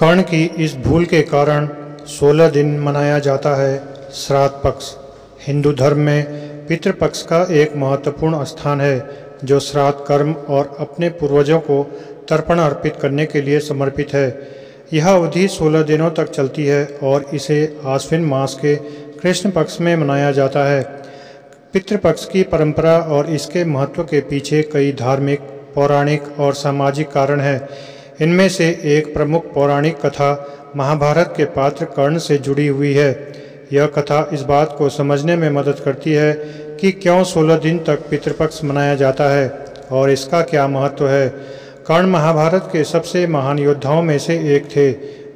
कर्ण की इस भूल के कारण 16 दिन मनाया जाता है श्राद्ध पक्ष। हिंदू धर्म में पितृपक्ष का एक महत्वपूर्ण स्थान है जो श्राद्ध कर्म और अपने पूर्वजों को तर्पण अर्पित करने के लिए समर्पित है। यह अवधि 16 दिनों तक चलती है और इसे आश्विन मास के कृष्ण पक्ष में मनाया जाता है। पितृपक्ष की परंपरा और इसके महत्व के पीछे कई धार्मिक, पौराणिक और सामाजिक कारण हैं। इनमें से एक प्रमुख पौराणिक कथा महाभारत के पात्र कर्ण से जुड़ी हुई है। यह कथा इस बात को समझने में मदद करती है कि क्यों 16 दिन तक पितृपक्ष मनाया जाता है और इसका क्या महत्व है। कर्ण महाभारत के सबसे महान योद्धाओं में से एक थे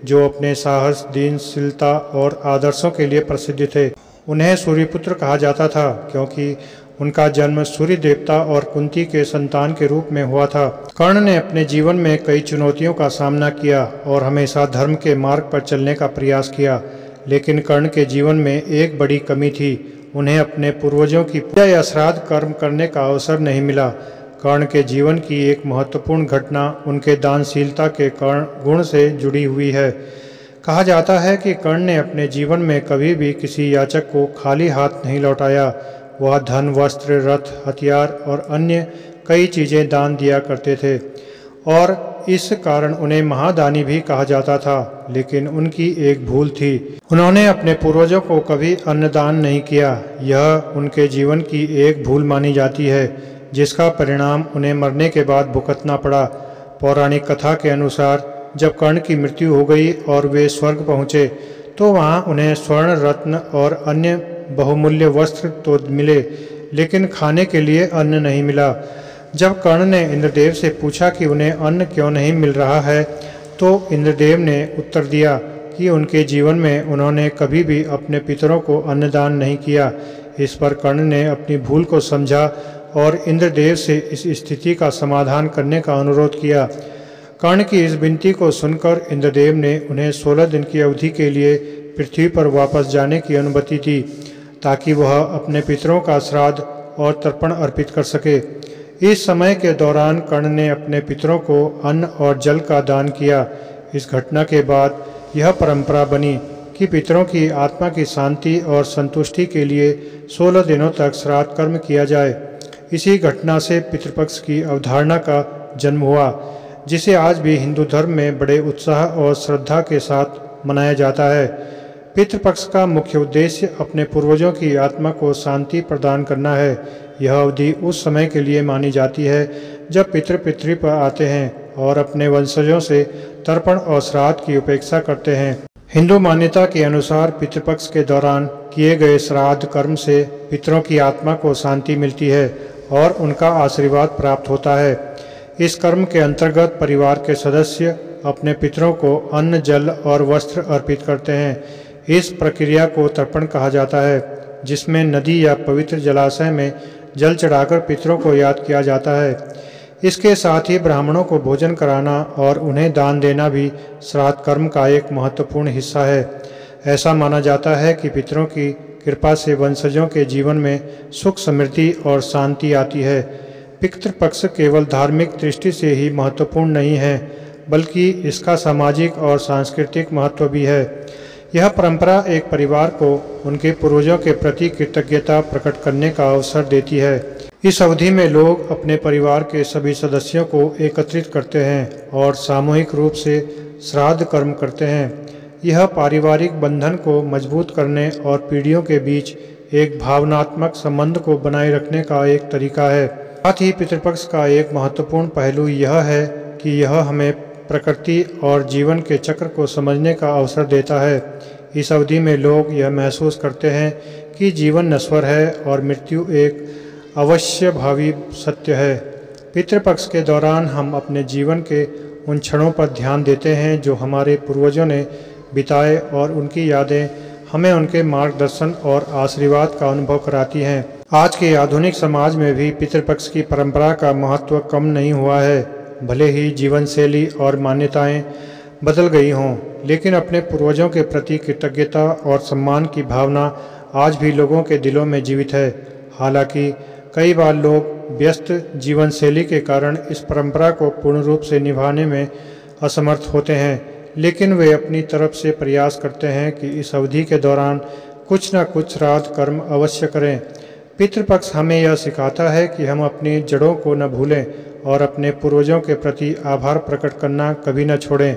जो अपने साहस, दीनशीलता और आदर्शों के लिए प्रसिद्ध थे। उन्हें सूर्यपुत्र कहा जाता था क्योंकि उनका जन्म सूर्य देवता और कुंती के संतान के रूप में हुआ था। कर्ण ने अपने जीवन में कई चुनौतियों का सामना किया और हमेशा धर्म के मार्ग पर चलने का प्रयास किया, लेकिन कर्ण के जीवन में एक बड़ी कमी थी। उन्हें अपने पूर्वजों की पूजा या श्राद्ध कर्म करने का अवसर नहीं मिला। कर्ण के जीवन की एक महत्वपूर्ण घटना उनके दानशीलता के गुण से जुड़ी हुई है। कहा जाता है कि कर्ण ने अपने जीवन में कभी भी किसी याचक को खाली हाथ नहीं लौटाया। वह धन, वस्त्र, रथ, हथियार और अन्य कई चीज़ें दान दिया करते थे और इस कारण उन्हें महादानी भी कहा जाता था। लेकिन उनकी एक भूल थी, उन्होंने अपने पूर्वजों को कभी अन्नदान नहीं किया। यह उनके जीवन की एक भूल मानी जाती है जिसका परिणाम उन्हें मरने के बाद भुगतना पड़ा। पौराणिक कथा के अनुसार जब कर्ण की मृत्यु हो गई और वे स्वर्ग पहुँचे तो वहाँ उन्हें स्वर्ण, रत्न और अन्य बहुमूल्य वस्त्र तो मिले, लेकिन खाने के लिए अन्न नहीं मिला। जब कर्ण ने इंद्रदेव से पूछा कि उन्हें अन्न क्यों नहीं मिल रहा है, तो इंद्रदेव ने उत्तर दिया कि उनके जीवन में उन्होंने कभी भी अपने पितरों को अन्नदान नहीं किया। इस पर कर्ण ने अपनी भूल को समझा और इंद्रदेव से इस स्थिति का समाधान करने का अनुरोध किया। कर्ण की इस विनती को सुनकर इंद्रदेव ने उन्हें 16 दिन की अवधि के लिए पृथ्वी पर वापस जाने की अनुमति दी ताकि वह अपने पितरों का श्राद्ध और तर्पण अर्पित कर सके। इस समय के दौरान कर्ण ने अपने पितरों को अन्न और जल का दान किया। इस घटना के बाद यह परंपरा बनी कि पितरों की आत्मा की शांति और संतुष्टि के लिए 16 दिनों तक श्राद्ध कर्म किया जाए। इसी घटना से पितृपक्ष की अवधारणा का जन्म हुआ, जिसे आज भी हिंदू धर्म में बड़े उत्साह और श्रद्धा के साथ मनाया जाता है। पितृपक्ष का मुख्य उद्देश्य अपने पूर्वजों की आत्मा को शांति प्रदान करना है। यह अवधि उस समय के लिए मानी जाती है जब पितृ पृथ्वी पर आते हैं और अपने वंशजों से तर्पण और श्राद्ध की उपेक्षा करते हैं। हिंदू मान्यता के अनुसार पितृपक्ष के दौरान किए गए श्राद्ध कर्म से पितरों की आत्मा को शांति मिलती है और उनका आशीर्वाद प्राप्त होता है। इस कर्म के अंतर्गत परिवार के सदस्य अपने पितरों को अन्न, जल और वस्त्र अर्पित करते हैं। इस प्रक्रिया को तर्पण कहा जाता है, जिसमें नदी या पवित्र जलाशय में जल चढ़ाकर पितरों को याद किया जाता है। इसके साथ ही ब्राह्मणों को भोजन कराना और उन्हें दान देना भी श्राद्ध कर्म का एक महत्वपूर्ण हिस्सा है। ऐसा माना जाता है कि पितरों की कृपा से वंशजों के जीवन में सुख, समृद्धि और शांति आती है। पितृपक्ष केवल धार्मिक दृष्टि से ही महत्वपूर्ण नहीं है, बल्कि इसका सामाजिक और सांस्कृतिक महत्व भी है। यह परंपरा एक परिवार को उनके पूर्वजों के प्रति कृतज्ञता प्रकट करने का अवसर देती है। इस अवधि में लोग अपने परिवार के सभी सदस्यों को एकत्रित करते हैं और सामूहिक रूप से श्राद्ध कर्म करते हैं। यह पारिवारिक बंधन को मजबूत करने और पीढ़ियों के बीच एक भावनात्मक संबंध को बनाए रखने का एक तरीका है। साथ ही पितृपक्ष का एक महत्वपूर्ण पहलू यह है कि यह हमें प्रकृति और जीवन के चक्र को समझने का अवसर देता है। इस अवधि में लोग यह महसूस करते हैं कि जीवन नश्वर है और मृत्यु एक अवश्य भावी सत्य है। पितृपक्ष के दौरान हम अपने जीवन के उन क्षणों पर ध्यान देते हैं जो हमारे पूर्वजों ने बिताए और उनकी यादें हमें उनके मार्गदर्शन और आशीर्वाद का अनुभव कराती हैं। आज के आधुनिक समाज में भी पितृपक्ष की परंपरा का महत्व कम नहीं हुआ है। भले ही जीवन शैली और मान्यताएं बदल गई हों, लेकिन अपने पूर्वजों के प्रति कृतज्ञता और सम्मान की भावना आज भी लोगों के दिलों में जीवित है। हालांकि कई बार लोग व्यस्त जीवन शैली के कारण इस परंपरा को पूर्ण रूप से निभाने में असमर्थ होते हैं, लेकिन वे अपनी तरफ से प्रयास करते हैं कि इस अवधि के दौरान कुछ न कुछ श्राद्ध कर्म अवश्य करें। पितृपक्ष हमें यह सिखाता है कि हम अपनी जड़ों को न भूलें और अपने पूर्वजों के प्रति आभार प्रकट करना कभी न छोड़ें।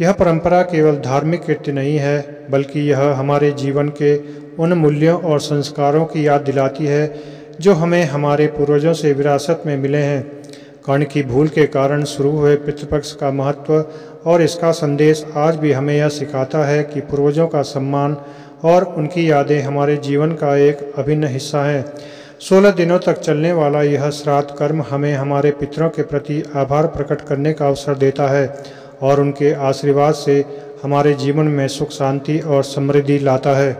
यह परंपरा केवल धार्मिक कृत्य नहीं है, बल्कि यह हमारे जीवन के उन मूल्यों और संस्कारों की याद दिलाती है जो हमें हमारे पूर्वजों से विरासत में मिले हैं। कर्ण की भूल के कारण शुरू हुए पितृपक्ष का महत्व और इसका संदेश आज भी हमें यह सिखाता है कि पूर्वजों का सम्मान और उनकी यादें हमारे जीवन का एक अभिन्न हिस्सा हैं। 16 दिनों तक चलने वाला यह श्राद्ध कर्म हमें हमारे पितरों के प्रति आभार प्रकट करने का अवसर देता है और उनके आशीर्वाद से हमारे जीवन में सुख शांति और समृद्धि लाता है।